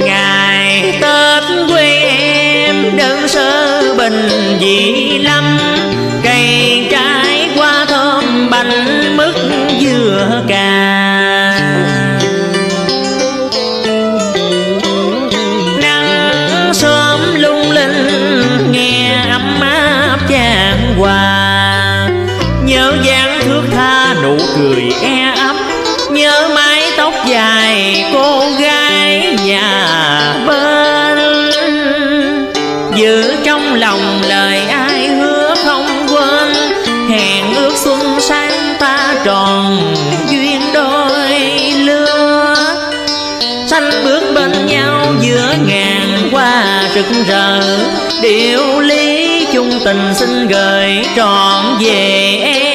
Ngày Tết quê em đơn sơ bình dị lắm, cây trái qua thơm bánh mứt dừa cà. Nắng sớm lung linh nghe ấm áp chan hòa, nhớ dáng thước tha nụ cười e ấp, nhớ mái tóc dài cô gái nhà bên. Giữ trong lòng lời ai hứa không quên, hẹn ước xuân sang ta tròn duyên đôi lứa. Sánh bước bên nhau giữa ngàn hoa rực rỡ, điệu lý chung tình xin gửi trọn về em.